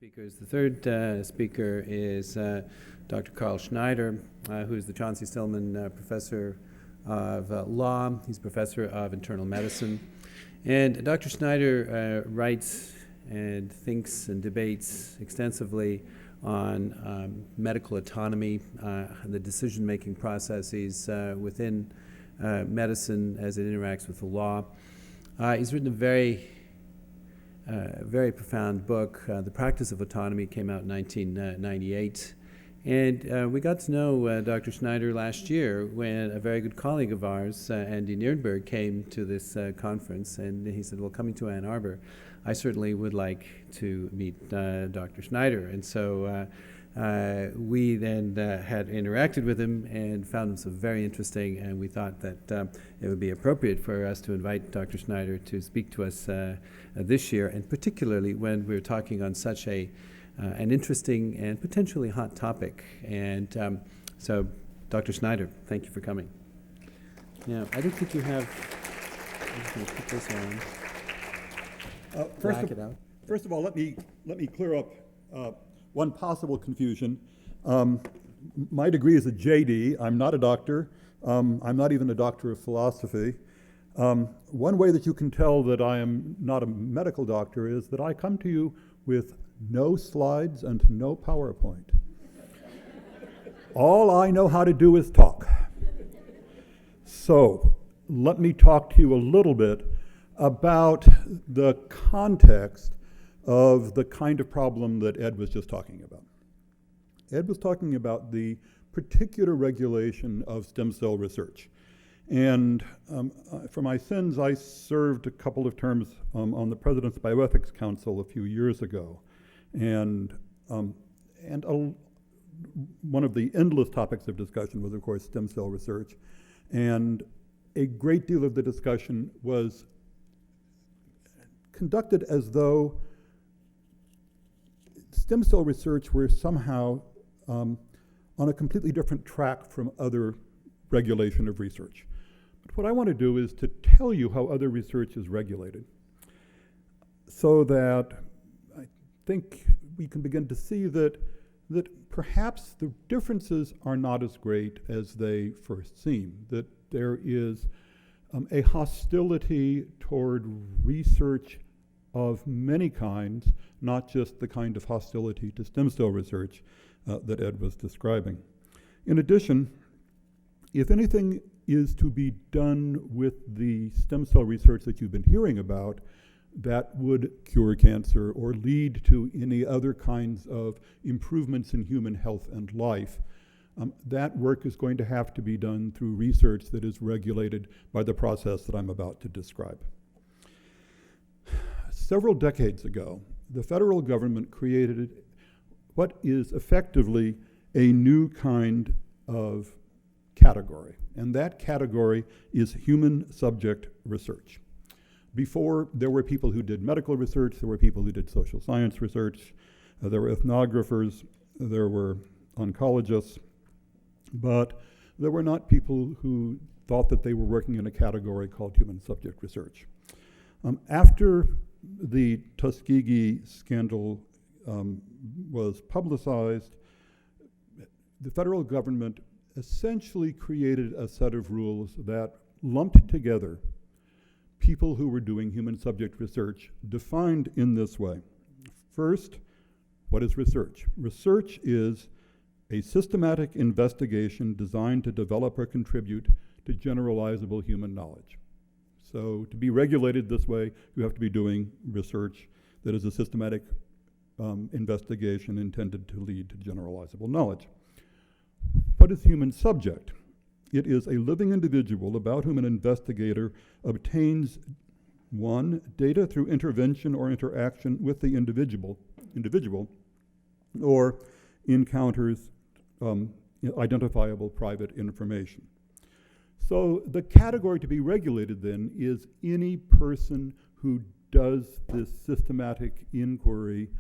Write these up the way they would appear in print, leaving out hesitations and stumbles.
speakers. The third speaker is Dr. Carl Schneider, who is the Chauncey Stillman Professor of Law. He's Professor of Internal Medicine. And Dr. Schneider writes and thinks and debates extensively on medical autonomy, the decision-making processes within medicine as it interacts with the law. He's written a very profound book. The Practice of Autonomy came out in 1998. And we got to know Dr. Schneider last year when a very good colleague of ours, Andy Nirenberg, came to this conference. And he said, well, coming to Ann Arbor, I certainly would like to meet Dr. Schneider. And so we then had interacted with him and found him so very interesting, and we thought that it would be appropriate for us to invite Dr. Schneider to speak to us this year, and particularly when we're talking on such an interesting and potentially hot topic. And so, Dr. Schneider, thank you for coming. Now, I don't think you have, I'm just going to put this on. First of all, let me clear up one possible confusion. My degree is a J.D. I'm not a doctor. I'm not even a doctor of philosophy. One way that you can tell that I am not a medical doctor is that I come to you with no slides and no PowerPoint. All I know how to do is talk. So let me talk to you a little bit about the context of the kind of problem that Ed was just talking about. Ed was talking about the particular regulation of stem cell research. And for my sins, I served a couple of terms on the President's Bioethics Council a few years ago. And one of the endless topics of discussion was, of course, stem cell research. And a great deal of the discussion was conducted as though stem cell research were somehow on a completely different track from other regulation of research. But what I want to do is to tell you how other research is regulated, so that I think we can begin to see that perhaps the differences are not as great as they first seem, that there is a hostility toward research of many kinds, not just the kind of hostility to stem cell research that Ed was describing. In addition, if anything is to be done with the stem cell research that you've been hearing about that would cure cancer or lead to any other kinds of improvements in human health and life, that work is going to have to be done through research that is regulated by the process that I'm about to describe. Several decades ago, the federal government created what is effectively a new kind of category, and that category is human subject research. Before, there were people who did medical research, there were people who did social science research, there were ethnographers, there were oncologists, but there were not people who thought that they were working in a category called human subject research. After the Tuskegee scandal was publicized, the federal government essentially created a set of rules that lumped together people who were doing human subject research, defined in this way. First, what is research? Research is a systematic investigation designed to develop or contribute to generalizable human knowledge. So to be regulated this way, you have to be doing research that is a systematic investigation intended to lead to generalizable knowledge. What is human subject? It is a living individual about whom an investigator obtains, one, data through intervention or interaction with the individual, or encounters identifiable private information. So the category to be regulated then is any person who does this systematic inquiry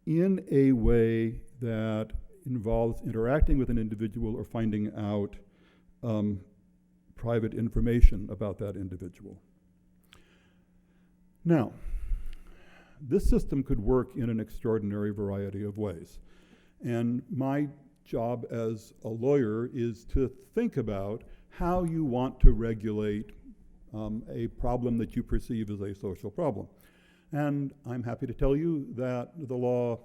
in a way that involves interacting with an individual or finding out private information about that individual. Now, this system could work in an extraordinary variety of ways. And my job as a lawyer is to think about how you want to regulate a problem that you perceive as a social problem. And I'm happy to tell you that the law,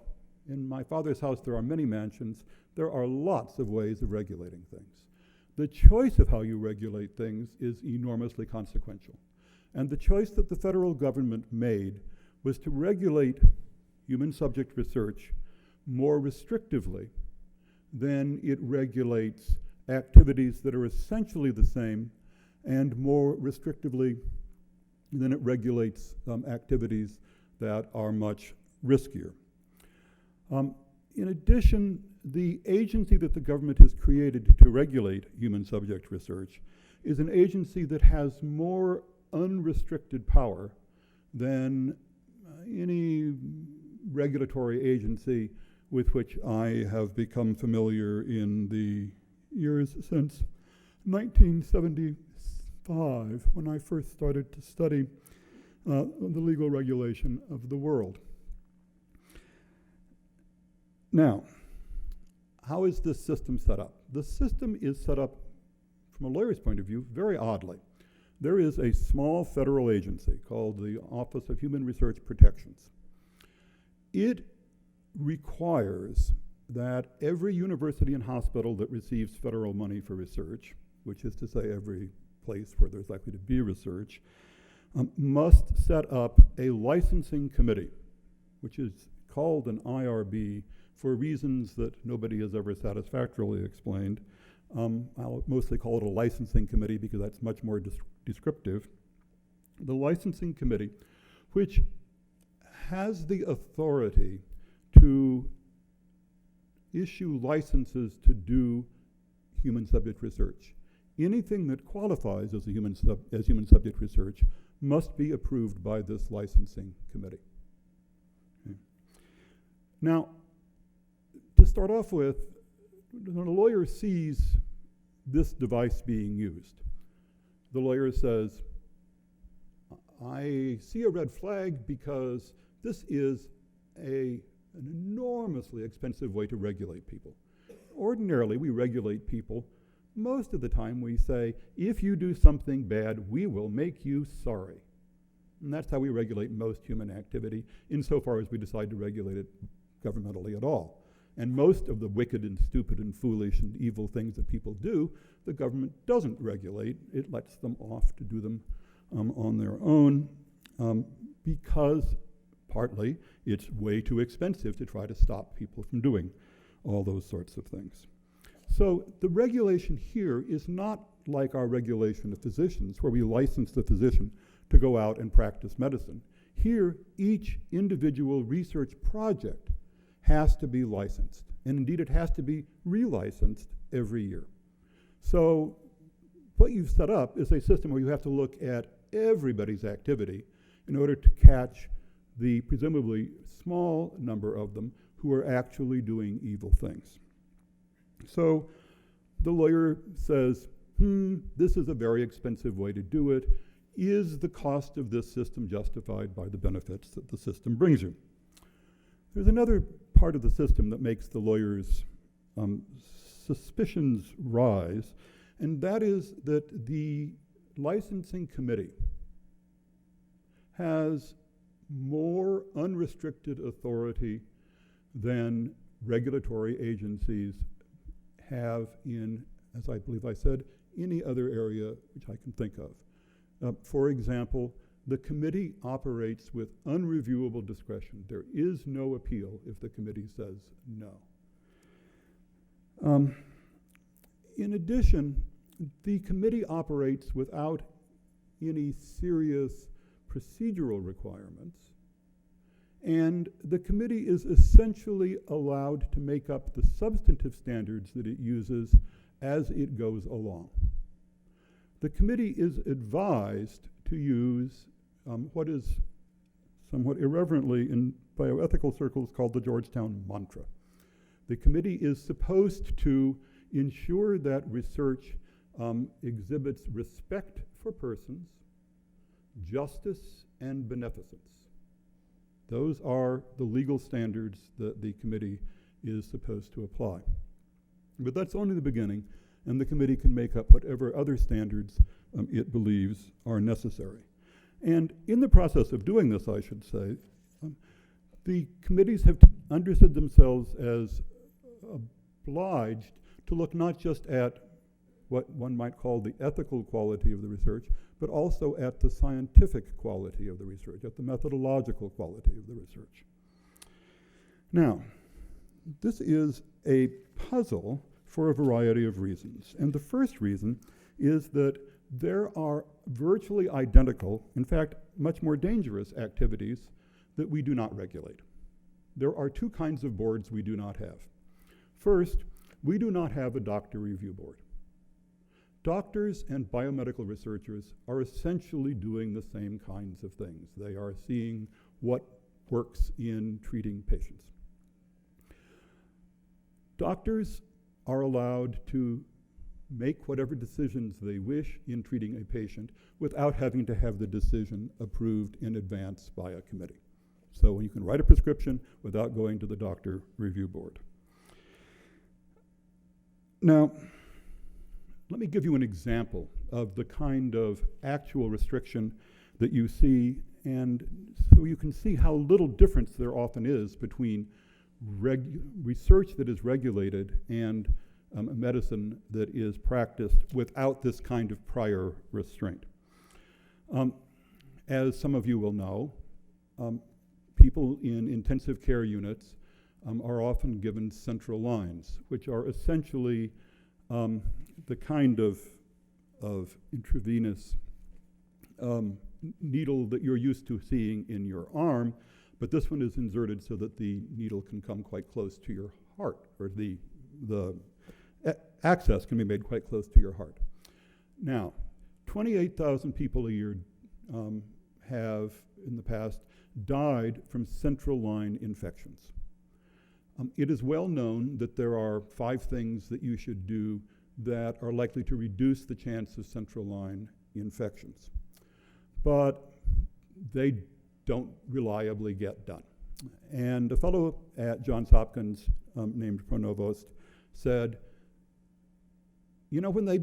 in my father's house there are many mansions, there are lots of ways of regulating things. The choice of how you regulate things is enormously consequential. And the choice that the federal government made was to regulate human subject research more restrictively than it regulates activities that are essentially the same, and more restrictively than it regulates activities that are much riskier. In addition, the agency that the government has created to regulate human subject research is an agency that has more unrestricted power than any regulatory agency with which I have become familiar in the years since 1975, when I first started to study the legal regulation of the world. Now, how is this system set up? The system is set up, from a lawyer's point of view, very oddly. There is a small federal agency called the Office of Human Research Protections. It requires that every university and hospital that receives federal money for research, which is to say every place where there's likely to be research, must set up a licensing committee, which is called an IRB for reasons that nobody has ever satisfactorily explained. I'll mostly call it a licensing committee because that's much more descriptive. The licensing committee, which has the authority to issue licenses to do human subject research. Anything that qualifies as human subject research must be approved by this licensing committee. Okay. Now, to start off with, when a lawyer sees this device being used, the lawyer says, I see a red flag because this is an enormously expensive way to regulate people. Ordinarily, we regulate people. Most of the time we say, if you do something bad, we will make you sorry. And that's how we regulate most human activity, insofar as we decide to regulate it governmentally at all. And most of the wicked and stupid and foolish and evil things that people do, the government doesn't regulate. It lets them off to do them on their own because partly it's way too expensive to try to stop people from doing all those sorts of things. So the regulation here is not like our regulation of physicians, where we license the physician to go out and practice medicine. Here, each individual research project has to be licensed, and indeed it has to be relicensed every year. So what you've set up is a system where you have to look at everybody's activity in order to catch the presumably small number of them who are actually doing evil things. So the lawyer says, this is a very expensive way to do it. Is the cost of this system justified by the benefits that the system brings you? There's another part of the system that makes the lawyer's suspicions rise, and that is that the licensing committee has more unrestricted authority than regulatory agencies have in, as I believe I said, any other area which I can think of. For example, the committee operates with unreviewable discretion. There is no appeal if the committee says no. In addition, the committee operates without any serious procedural requirements, and the committee is essentially allowed to make up the substantive standards that it uses as it goes along. The committee is advised to use what is somewhat irreverently in bioethical circles called the Georgetown mantra. The committee is supposed to ensure that research exhibits respect for persons, justice, and beneficence. Those are the legal standards that the committee is supposed to apply. But that's only the beginning, and the committee can make up whatever other standards it believes are necessary. And in the process of doing this, I should say, the committees have understood themselves as obliged to look not just at what one might call the ethical quality of the research, but also at the scientific quality of the research, at the methodological quality of the research. Now, this is a puzzle for a variety of reasons. And the first reason is that there are virtually identical, in fact, much more dangerous activities that we do not regulate. There are two kinds of boards we do not have. First, we do not have a doctor review board. Doctors and biomedical researchers are essentially doing the same kinds of things. They are seeing what works in treating patients. Doctors are allowed to make whatever decisions they wish in treating a patient without having to have the decision approved in advance by a committee. So you can write a prescription without going to the doctor review board. Now, let me give you an example of the kind of actual restriction that you see, and so you can see how little difference there often is between research that is regulated and medicine that is practiced without this kind of prior restraint. As some of you will know, people in intensive care units are often given central lines, which are essentially the kind of intravenous needle that you're used to seeing in your arm, but this one is inserted so that the needle can come quite close to your heart, or the access can be made quite close to your heart. Now, 28,000 people a year have, in the past, died from central line infections. It is well known that there are 5 things that you should do that are likely to reduce the chance of central line infections, but they don't reliably get done. And a fellow at Johns Hopkins named Pronovost said, you know, when they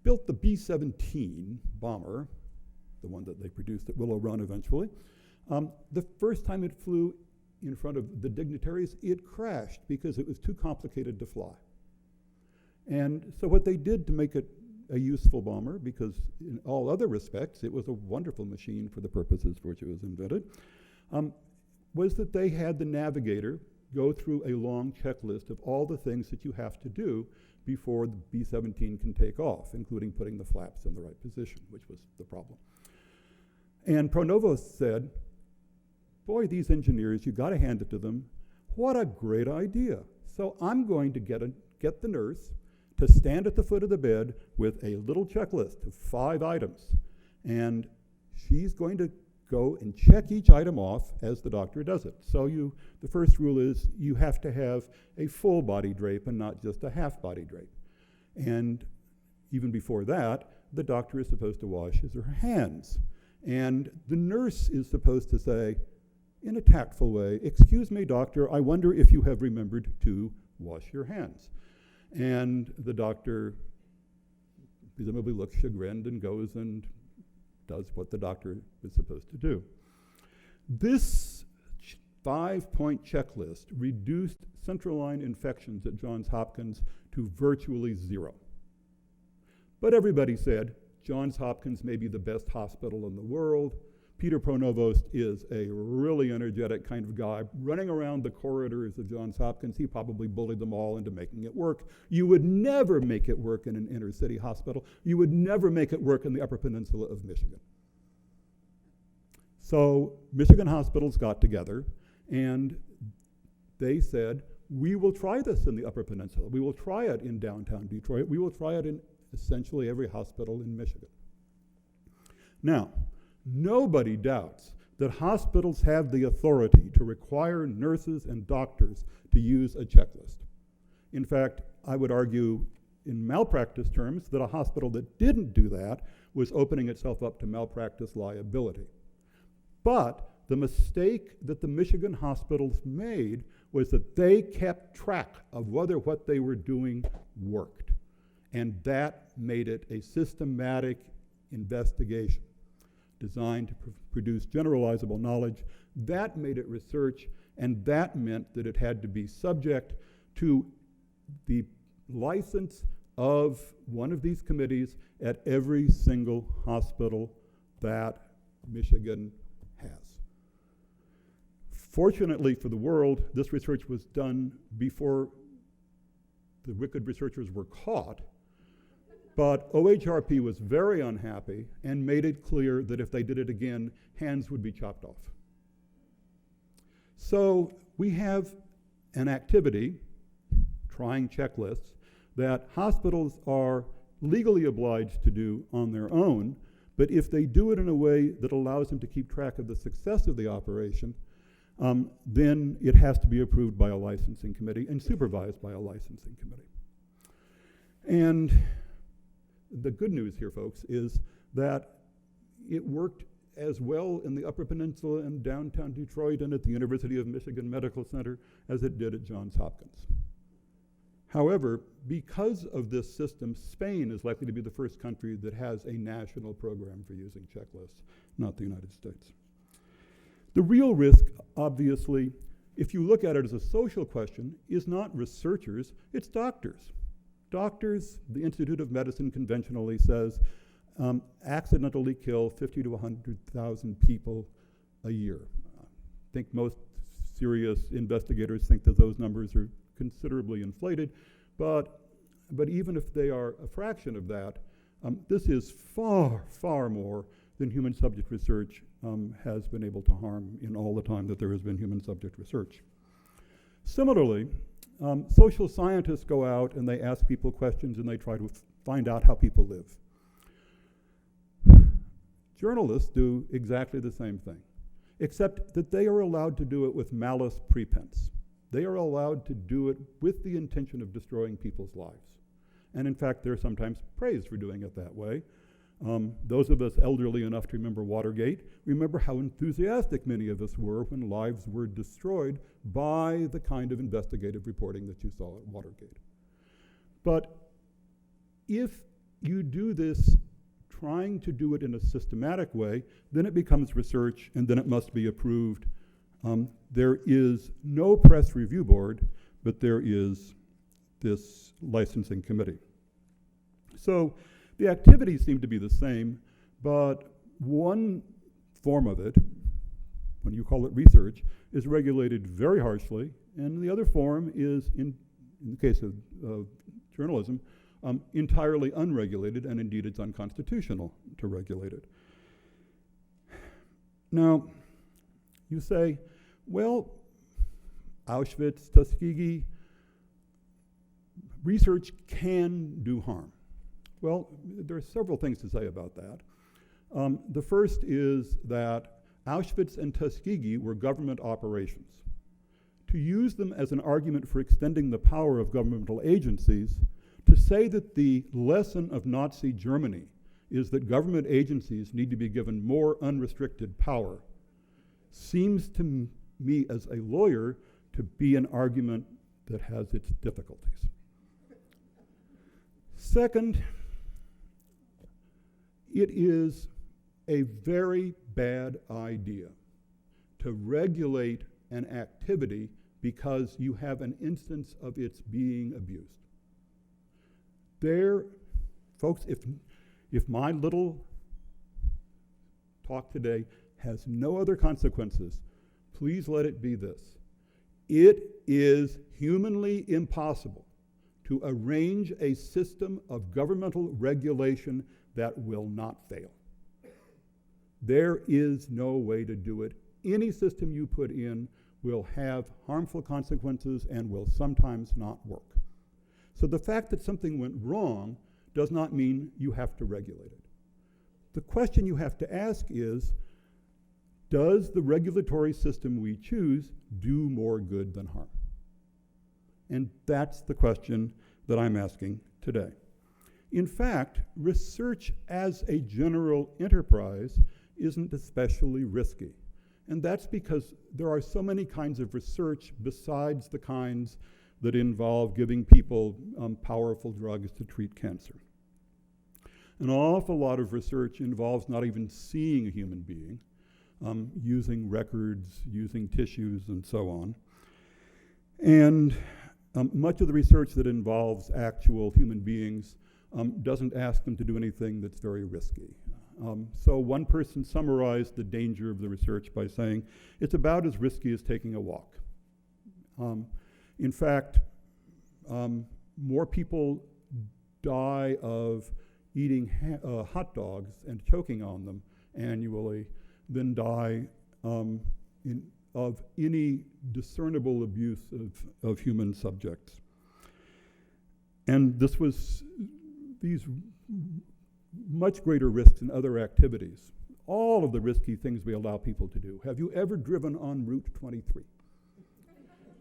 built the B-17 bomber, the one that they produced at Willow Run eventually, the first time it flew in front of the dignitaries, it crashed because it was too complicated to fly. And so what they did to make it a useful bomber, because in all other respects it was a wonderful machine for the purposes for which it was invented, was that they had the navigator go through a long checklist of all the things that you have to do before the B-17 can take off, including putting the flaps in the right position, which was the problem. And Pronovost said, boy, these engineers, you gotta hand it to them. What a great idea. So I'm going to get the nurse to stand at the foot of the bed with a little checklist of 5 items. And she's going to go and check each item off as the doctor does it. So the first rule is you have to have a full body drape and not just a half body drape. And even before that, the doctor is supposed to wash his or her hands. And the nurse is supposed to say, in a tactful way, excuse me, doctor, I wonder if you have remembered to wash your hands. And the doctor presumably looks chagrined and goes and does what the doctor is supposed to do. This 5-point checklist reduced central line infections at Johns Hopkins to virtually 0. But everybody said, Johns Hopkins may be the best hospital in the world. Peter Pronovost is a really energetic kind of guy running around the corridors of Johns Hopkins. He probably bullied them all into making it work. You would never make it work in an inner city hospital. You would never make it work in the Upper Peninsula of Michigan. So Michigan hospitals got together and they said, we will try this in the Upper Peninsula. We will try it in downtown Detroit. We will try it in essentially every hospital in Michigan. Now, nobody doubts that hospitals have the authority to require nurses and doctors to use a checklist. In fact, I would argue in malpractice terms that a hospital that didn't do that was opening itself up to malpractice liability. But the mistake that the Michigan hospitals made was that they kept track of whether what they were doing worked. And that made it a systematic investigation designed to produce generalizable knowledge. That made it research, and that meant that it had to be subject to the license of one of these committees at every single hospital that Michigan has. Fortunately for the world, this research was done before the wicked researchers were caught, but OHRP was very unhappy and made it clear that if they did it again, hands would be chopped off. So we have an activity, trying checklists, that hospitals are legally obliged to do on their own, but if they do it in a way that allows them to keep track of the success of the operation, then it has to be approved by a licensing committee and supervised by a licensing committee. And the good news here, folks, is that it worked as well in the Upper Peninsula and downtown Detroit and at the University of Michigan Medical Center as it did at Johns Hopkins. However, because of this system, Spain is likely to be the first country that has a national program for using checklists, not the United States. The real risk, obviously, if you look at it as a social question, is not researchers, it's doctors. Doctors, the Institute of Medicine conventionally says, accidentally kill 50 to 100,000 people a year. I think most serious investigators think that those numbers are considerably inflated, but even if they are a fraction of that, this is far, far more than human subject research has been able to harm in all the time that there has been human subject research. Similarly, social scientists go out and they ask people questions and they try to find out how people live. Journalists do exactly the same thing, except that they are allowed to do it with malice prepense. They are allowed to do it with the intention of destroying people's lives. And in fact, they're sometimes praised for doing it that way. Those of us elderly enough to remember Watergate remember how enthusiastic many of us were when lives were destroyed by the kind of investigative reporting that you saw at Watergate. But if you do this trying to do it in a systematic way, then it becomes research and then it must be approved. There is no press review board, but there is this licensing committee. So the activities seem to be the same, but one form of it, when you call it research, is regulated very harshly, and the other form is, in the case of journalism, entirely unregulated, and indeed it's unconstitutional to regulate it. Now, you say, well, Auschwitz, Tuskegee, research can do harm. Well, there are several things to say about that. The first is that Auschwitz and Tuskegee were government operations. To use them as an argument for extending the power of governmental agencies, to say that the lesson of Nazi Germany is that government agencies need to be given more unrestricted power, seems to me as a lawyer to be an argument that has its difficulties. Second, it is a very bad idea to regulate an activity because you have an instance of its being abused. There, folks, if my little talk today has no other consequences, please let it be this. It is humanly impossible to arrange a system of governmental regulation that will not fail. There is no way to do it. Any system you put in will have harmful consequences and will sometimes not work. So the fact that something went wrong does not mean you have to regulate it. The question you have to ask is, does the regulatory system we choose do more good than harm? And that's the question that I'm asking today. In fact, research as a general enterprise isn't especially risky. And that's because there are so many kinds of research besides the kinds that involve giving people powerful drugs to treat cancer. An awful lot of research involves not even seeing a human being, using records, using tissues, and so on. And much of the research that involves actual human beings doesn't ask them to do anything that's very risky. So one person summarized the danger of the research by saying, it's about as risky as taking a walk. In fact, more people die of eating hot dogs and choking on them annually than die of any discernible abuse of human subjects. And these much greater risks in other activities. All of the risky things we allow people to do. Have you ever driven on Route 23?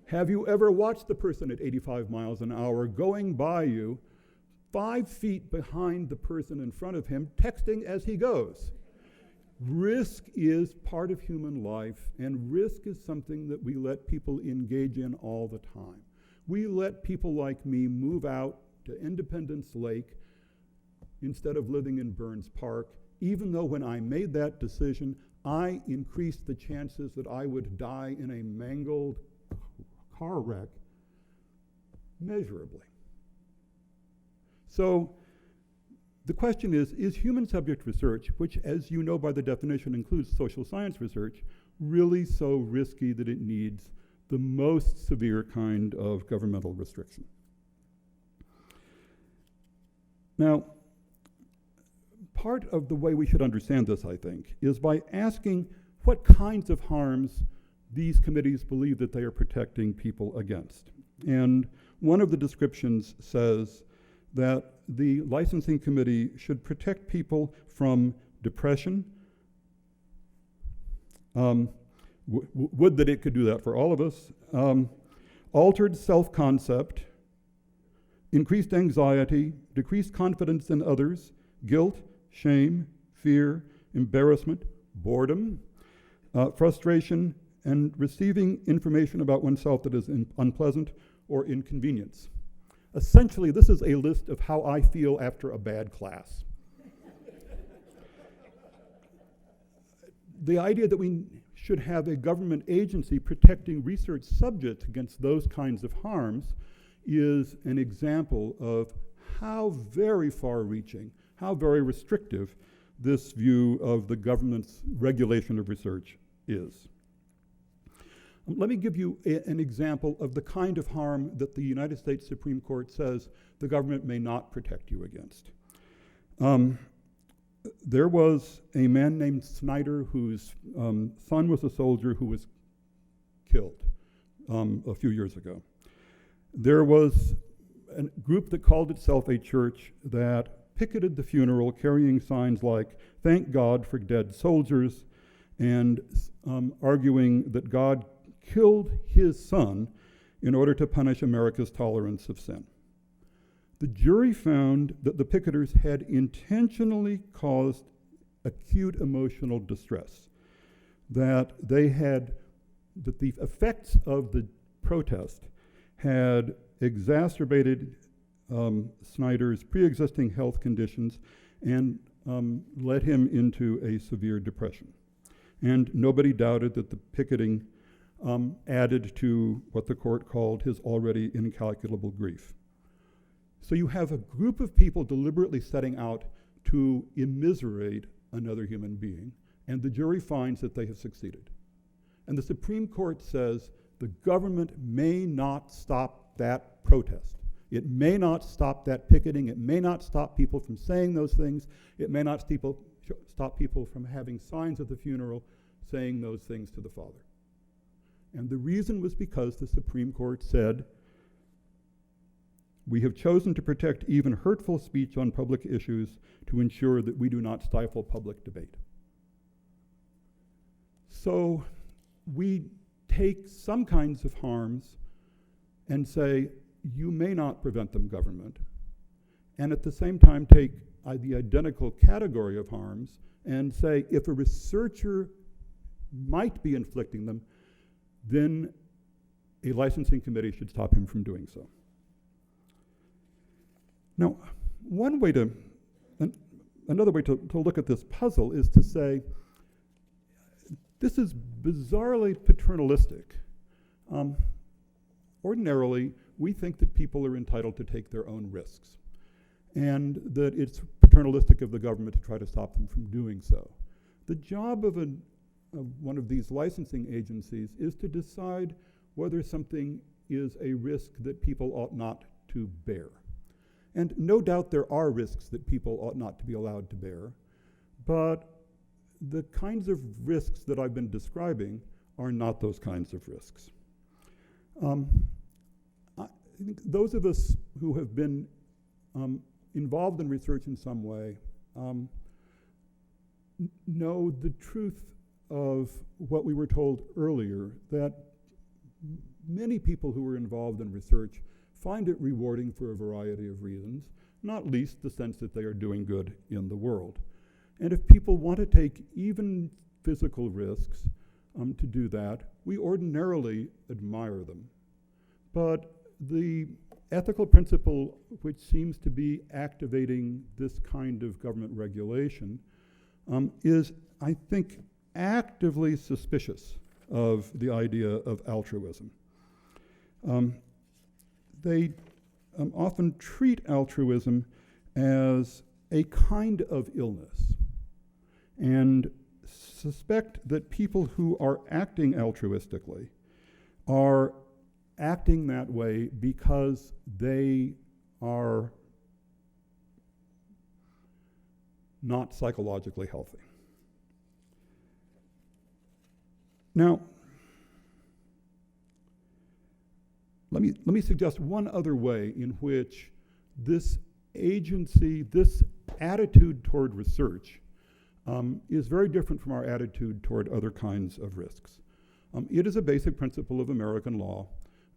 Have you ever watched the person at 85 miles an hour going by you 5 feet behind the person in front of him, texting as he goes? Risk is part of human life, and risk is something that we let people engage in all the time. We let people like me move out to Independence Lake instead of living in Burns Park, even though when I made that decision, I increased the chances that I would die in a mangled car wreck measurably. So the question is human subject research, which as you know by the definition includes social science research, really so risky that it needs the most severe kind of governmental restriction? Now, part of the way we should understand this, I think, is by asking what kinds of harms these committees believe that they are protecting people against. And one of the descriptions says that the licensing committee should protect people from depression. Would that it could do that for all of us. Altered self-concept, increased anxiety, decreased confidence in others, guilt, shame, fear, embarrassment, boredom, frustration, and receiving information about oneself that is unpleasant or inconvenience. Essentially, this is a list of how I feel after a bad class. The idea that we should have a government agency protecting research subjects against those kinds of harms is an example of how very far-reaching, how very restrictive this view of the government's regulation of research is. Let me give you an example of the kind of harm that the United States Supreme Court says the government may not protect you against. There was a man named Schneider whose son was a soldier who was killed a few years ago. There was a group that called itself a church that picketed the funeral carrying signs like, "Thank God for dead soldiers," and arguing that God killed his son in order to punish America's tolerance of sin. The jury found that the picketers had intentionally caused acute emotional distress, that the effects of the protest had exacerbated Schneider's pre-existing health conditions and led him into a severe depression. And nobody doubted that the picketing added to what the court called his already incalculable grief. So you have a group of people deliberately setting out to immiserate another human being, and the jury finds that they have succeeded. And the Supreme Court says the government may not stop that protest. It may not stop that picketing. It may not stop people from saying those things. It may not stop people from having signs at the funeral saying those things to the father. And the reason was because the Supreme Court said, we have chosen to protect even hurtful speech on public issues to ensure that we do not stifle public debate. So we take some kinds of harms and say, you may not prevent them, government, and at the same time take the identical category of harms and say, if a researcher might be inflicting them, then a licensing committee should stop him from doing so. Now, another way to look at this puzzle is to say, this is bizarrely paternalistic. Ordinarily, we think that people are entitled to take their own risks, and that it's paternalistic of the government to try to stop them from doing so. The job of one of these licensing agencies is to decide whether something is a risk that people ought not to bear. And no doubt there are risks that people ought not to be allowed to bear, but the kinds of risks that I've been describing are not those kinds of risks. I think those of us who have been involved in research in some way know the truth of what we were told earlier, that many people who are involved in research find it rewarding for a variety of reasons, not least the sense that they are doing good in the world. And if people want to take even physical risks to do that, we ordinarily admire them. But the ethical principle which seems to be activating this kind of government regulation is, I think, actively suspicious of the idea of altruism. They often treat altruism as a kind of illness and suspect that people who are acting altruistically are acting that way because they are not psychologically healthy. Now, let me suggest one other way in which this agency, this attitude toward research is very different from our attitude toward other kinds of risks. It is a basic principle of American law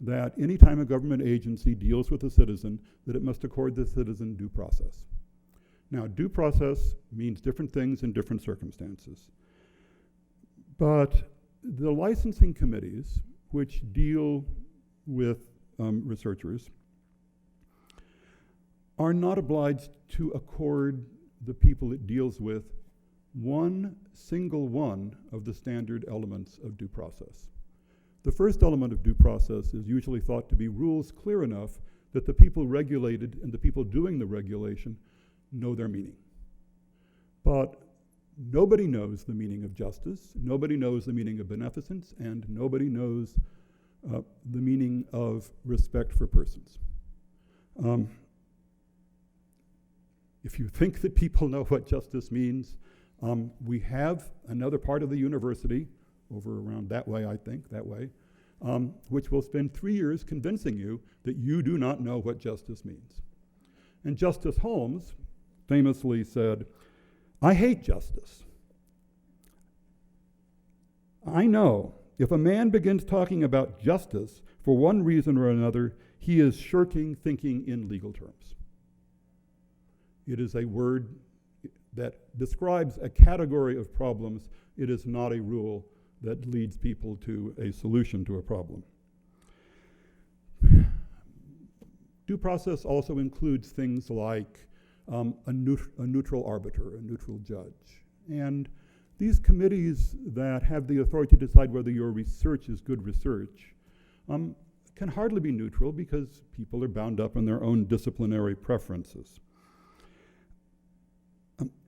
that any time a government agency deals with a citizen, that it must accord the citizen due process. Now, due process means different things in different circumstances. But the licensing committees, which deal with researchers, are not obliged to accord the people it deals with one single one of the standard elements of due process. The first element of due process is usually thought to be rules clear enough that the people regulated and the people doing the regulation know their meaning. But nobody knows the meaning of justice, nobody knows the meaning of beneficence, and nobody knows the meaning of respect for persons. If you think that people know what justice means, we have another part of the university, over around that way, I think, that way, which will spend 3 years convincing you that you do not know what justice means. And Justice Holmes famously said, "I hate justice. I know if a man begins talking about justice for one reason or another, he is shirking thinking in legal terms." It is a word that describes a category of problems. It is not a rule that leads people to a solution to a problem. Due process also includes things like a neutral arbiter, a neutral judge. And these committees that have the authority to decide whether your research is good research can hardly be neutral because people are bound up in their own disciplinary preferences.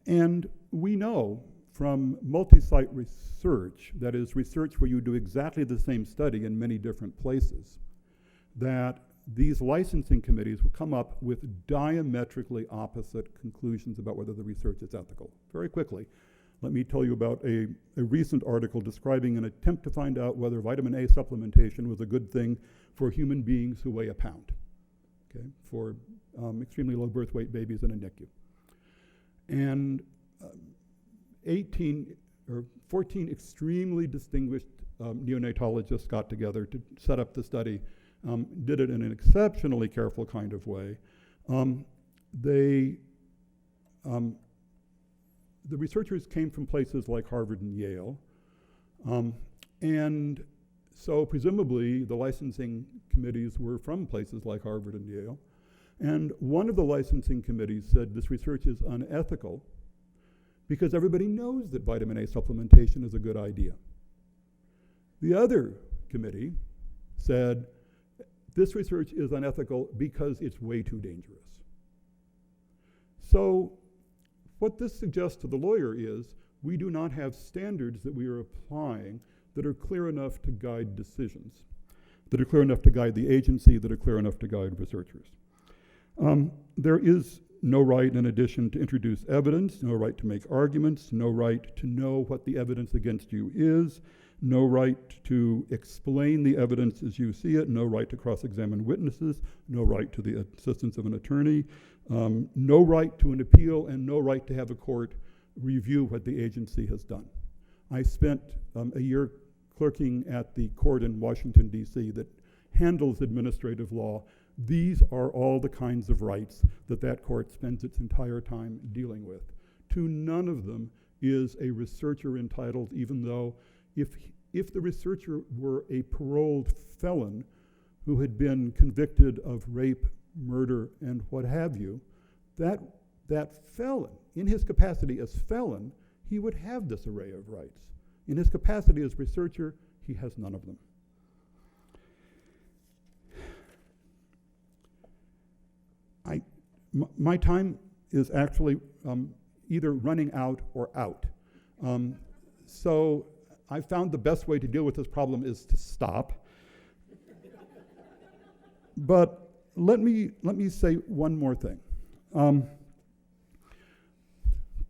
And we know from multi-site research, that is research where you do exactly the same study in many different places, that these licensing committees will come up with diametrically opposite conclusions about whether the research is ethical. Very quickly, let me tell you about a recent article describing an attempt to find out whether vitamin A supplementation was a good thing for human beings who weigh a pound, okay, for extremely low birth weight babies in a NICU. And 14 extremely distinguished neonatologists got together to set up the study, did it in an exceptionally careful kind of way. The researchers came from places like Harvard and Yale. And so presumably the licensing committees were from places like Harvard and Yale. And one of the licensing committees said this research is unethical because everybody knows that vitamin A supplementation is a good idea. The other committee said this research is unethical because it's way too dangerous. So what this suggests to the lawyer is we do not have standards that we are applying that are clear enough to guide decisions, that are clear enough to guide the agency, that are clear enough to guide researchers. There is no right, in addition, to introduce evidence, no right to make arguments, no right to know what the evidence against you is, no right to explain the evidence as you see it, no right to cross-examine witnesses, no right to the assistance of an attorney, no right to an appeal, and no right to have a court review what the agency has done. I spent a year clerking at the court in Washington, D.C. that handles administrative law. These are all the kinds of rights that that court spends its entire time dealing with. To none of them is a researcher entitled, even though if the researcher were a paroled felon who had been convicted of rape, murder, and what have you, that felon, in his capacity as felon, he would have this array of rights. In his capacity as researcher, he has none of them. My time is actually either running out or out. So I found the best way to deal with this problem is to stop. But let me say one more thing.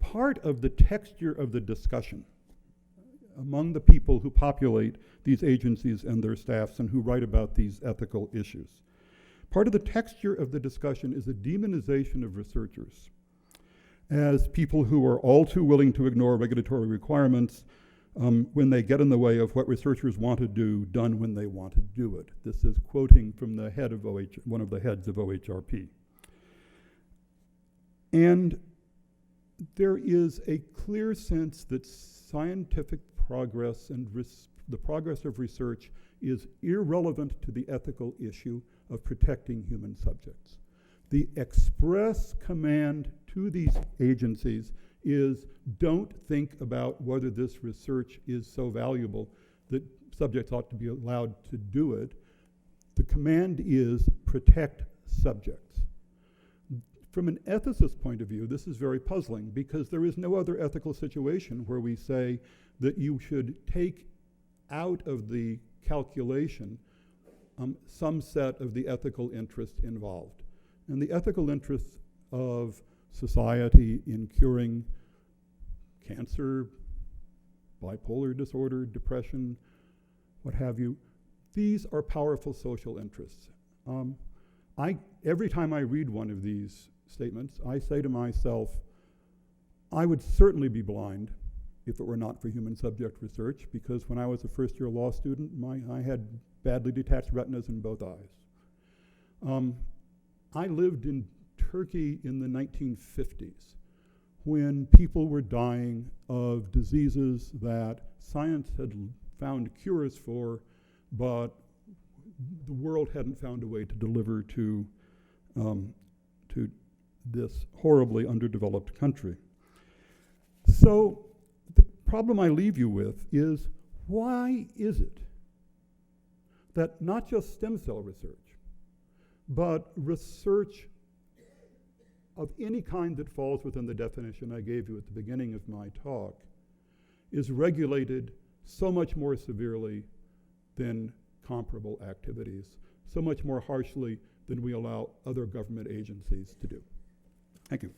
Part of the texture of the discussion among the people who populate these agencies and their staffs and who write about these ethical issues, part of the texture of the discussion is a demonization of researchers as people who are all too willing to ignore regulatory requirements when they get in the way of what researchers want to do, done when they want to do it. This is quoting from the head of one of the heads of OHRP. And there is a clear sense that scientific progress and the progress of research is irrelevant to the ethical issue of protecting human subjects. The express command to these agencies is don't think about whether this research is so valuable that subjects ought to be allowed to do it. The command is protect subjects. From an ethicist point of view, this is very puzzling because there is no other ethical situation where we say that you should take out of the calculation some set of the ethical interests involved. And the ethical interests of society in curing cancer, bipolar disorder, depression, what have you, these are powerful social interests. Every time I read one of these statements, I say to myself, I would certainly be blind if it were not for human subject research, because when I was a first-year law student, I had badly detached retinas in both eyes. I lived in Turkey in the 1950s when people were dying of diseases that science had found cures for, but the world hadn't found a way to deliver to this horribly underdeveloped country. So the problem I leave you with is, why is it that not just stem cell research, but research of any kind that falls within the definition I gave you at the beginning of my talk is regulated so much more severely than comparable activities, so much more harshly than we allow other government agencies to do? Thank you.